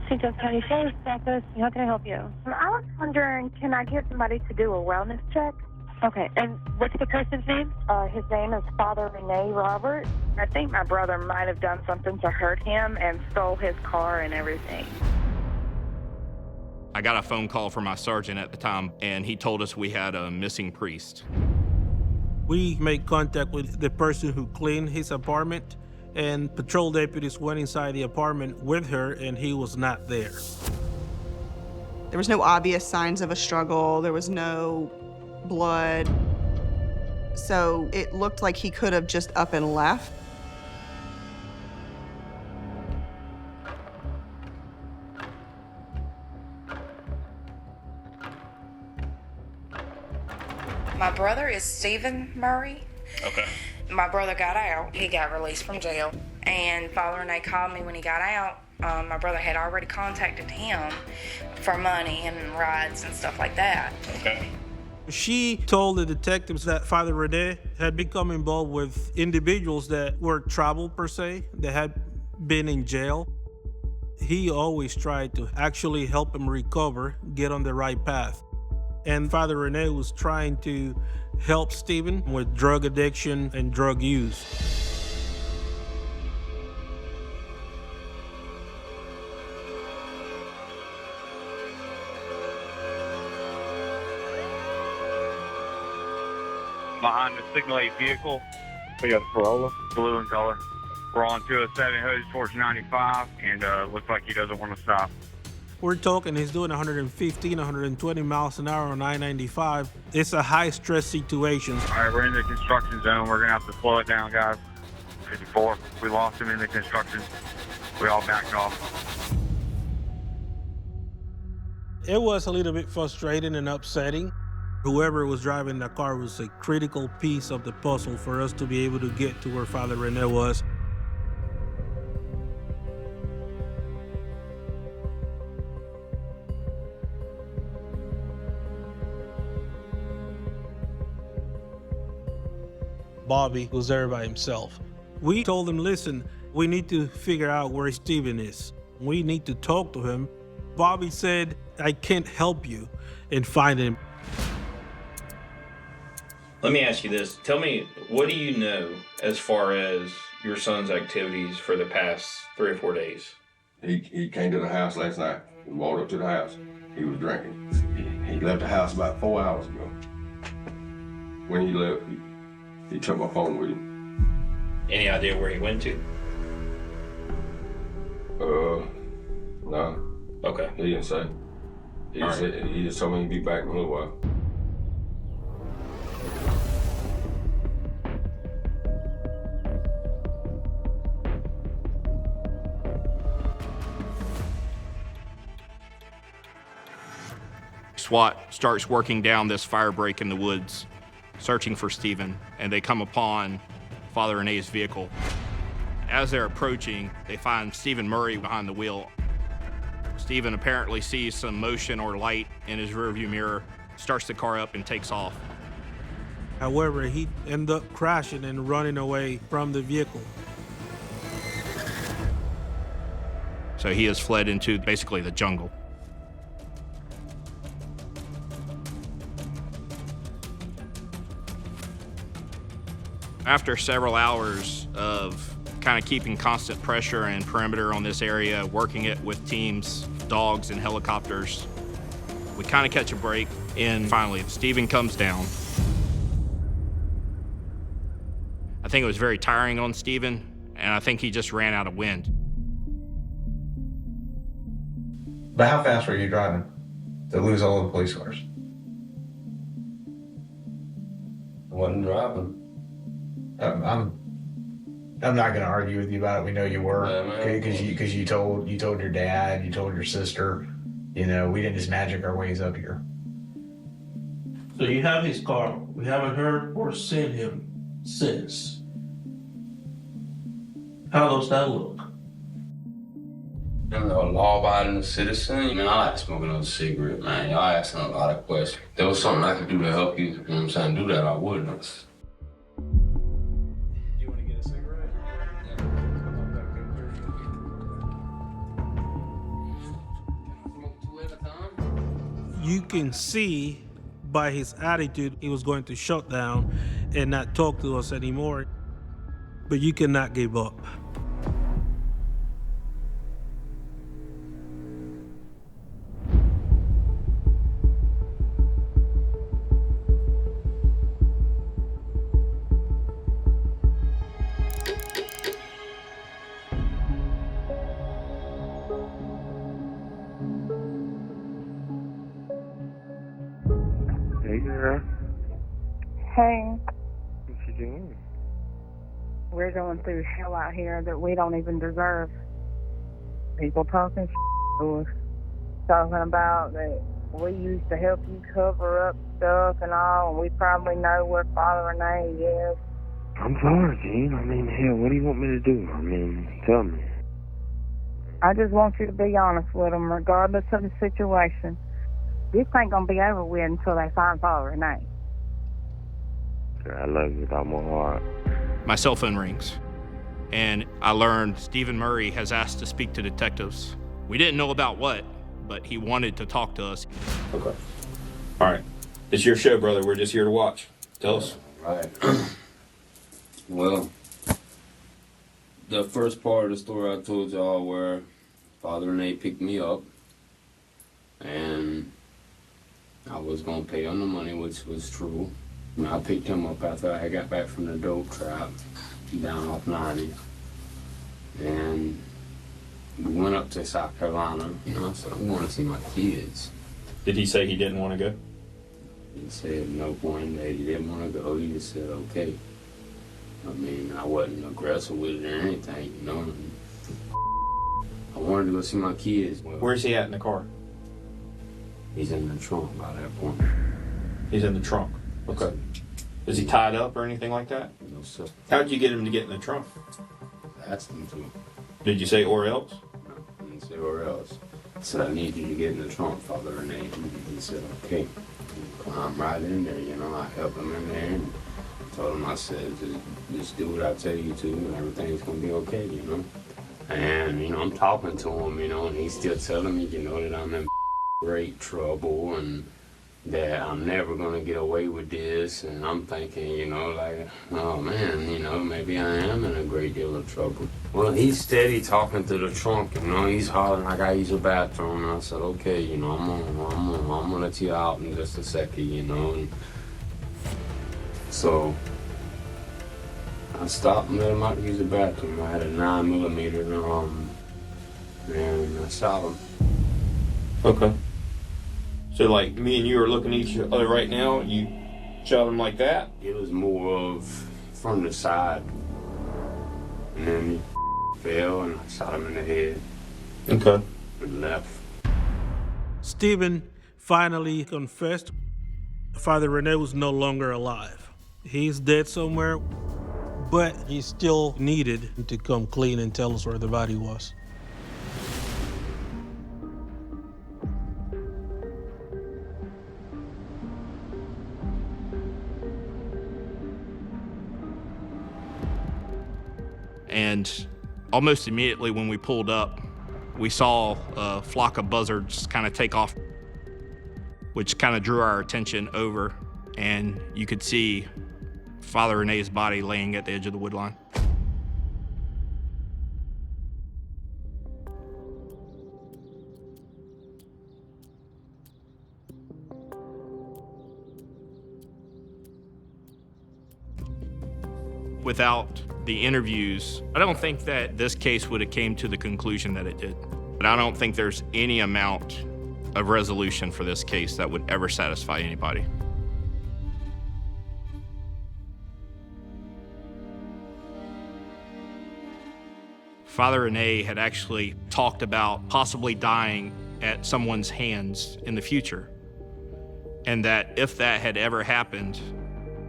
Cinco County Sheriff's Office. How can I help you? I was wondering, can I get somebody to do a wellness check? Okay, and what's the person's name? His name is Father Rene Roberts. I think my brother might have done something to hurt him and stole his car and everything. I got a phone call from my sergeant at the time, and he told us we had a missing priest. We made contact with the person who cleaned his apartment, and patrol deputies went inside the apartment with her, and he was not there. There was no obvious signs of a struggle. There was no blood. So it looked like he could have just up and left. My brother is Stephen Murray. Okay. My brother got out. He got released from jail. And Father Renee called me when he got out. My brother had already contacted him for money and rides and stuff like that. Okay. She told the detectives that Father Rene had become involved with individuals that were troubled per se, that had been in jail. He always tried to actually help him recover, get on the right path. And Father Rene was trying to help Stephen with drug addiction and drug use. Behind the Signal 8 vehicle, we got a Corolla, blue in color. We're on 207 headed towards 95, and looks like he doesn't want to stop. We're talking he's doing 115, 120 miles an hour on I-95. It's a high-stress situation. All right, we're in the construction zone. We're going to have to slow it down, guys. 54, we lost him in the construction. We all backed off. It was a little bit frustrating and upsetting. Whoever was driving the car was a critical piece of the puzzle for us to be able to get to where Father Rene was. Bobby was there by himself. We told him, listen, we need to figure out where Stephen is. We need to talk to him. Bobby said, I can't help you in finding him. Let me ask you this. Tell me, what do you know as far as your son's activities for the past 3 or 4 days? He came to the house last night. We walked up to the house. He was drinking. He left the house about 4 hours ago. When he left, he took my phone with him. Any idea where he went to? No. Okay. He didn't say. He just told me he'd be back in a little while. SWAT starts working down this fire break in the woods, searching for Stephen, and they come upon Father Rene's vehicle. As they're approaching, they find Stephen Murray behind the wheel. Stephen apparently sees some motion or light in his rearview mirror, starts the car up and takes off. However, he ended up crashing and running away from the vehicle. So he has fled into basically the jungle. After several hours of kind of keeping constant pressure and perimeter on this area, working it with teams, dogs, and helicopters, we kind of catch a break, and finally, Stephen comes down. I think it was very tiring on Stephen, and I think he just ran out of wind. But how fast were you driving to lose all the police cars? I wasn't driving. I'm not going to argue with you about it. We know you were, because you told your dad, you told your sister. You know, we didn't just magic our ways up here. So you have his car. We haven't heard or seen him since. How does that look? I'm a law-abiding citizen. You know, I like smoking another cigarette, man. Y'all asking a lot of questions. If there was something I could do to help you, you know what I'm saying, do that, I would. Do you want to get a cigarette? You can see by his attitude he was going to shut down and not talk to us anymore. But you cannot give up. Hey, girl. Hey, What you doing? we're going through hell out here that we don't even deserve. People talking to us, talking about that we used to help you cover up stuff and all, and we probably know where Father Renee is. I'm sorry, Gene. I mean, hell, what do you want me to do? I mean, tell me. I just want you to be honest with them, regardless of the situation. This ain't gonna be over with until they find Father Renee. Girl, I love you with all my heart. My cell phone rings, and I learned Stephen Murray has asked to speak to detectives. We didn't know about what, but he wanted to talk to us. Okay. All right. It's your show, brother. We're just here to watch. Tell us. Right. Well, the first part of the story I told y'all where Father Renee picked me up and I was going to pay him the money, which was true. I picked him up after I got back from the dope trap down off 90. And we went up to South Carolina. I said, I want to see my kids. Did he say he didn't want to go? He said no point that he didn't want to go. He just said, okay. I mean, I wasn't aggressive with it or anything, you know. I wanted to go see my kids. Where's he at in the car? He's in the trunk by that point. He's in the trunk. Okay. Is he tied up or anything like that? No, sir. How'd you get him to get in the trunk? I asked him to. Did you say or else? No, I didn't say or else. I said, I need you to get in the trunk, Father Renee. And he said, okay. Climb right in there, you know. I helped him in there and told him, I said, just do what I tell you to and everything's going to be okay, you know. And, you know, I'm talking to him, you know, and he's still telling me, you know, that I'm in great trouble and that I'm never going to get away with this. And I'm thinking, you know, like, oh, man, you know, maybe I am in a great deal of trouble. Well, he's steady talking to the trunk, you know. He's hollering like I use a bathroom. And I said, okay, you know, I'm going to let you out in just a second, you know. And so I stopped and let him out to use the bathroom. I had a 9mm and I shot him. Okay. So, like, me and you are looking at each other right now, you shot him like that? It was more of from the side. And then he fell and I shot him in the head. Okay. And left. Stephen finally confessed. Father Renee was no longer alive. He's dead somewhere, but he still needed to come clean and tell us where the body was. And almost immediately when we pulled up, we saw a flock of buzzards kind of take off, which kind of drew our attention over, and you could see Father Renee's body laying at the edge of the woodline. Without the interviews, I don't think that this case would have came to the conclusion that it did. But I don't think there's any amount of resolution for this case that would ever satisfy anybody. Father Renee had actually talked about possibly dying at someone's hands in the future, and that if that had ever happened,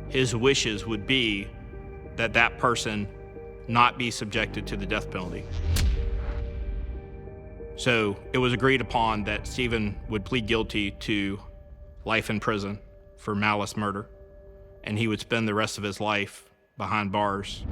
his wishes would be that that person not be subjected to the death penalty. So it was agreed upon that Stephen would plead guilty to life in prison for malice murder, and he would spend the rest of his life behind bars.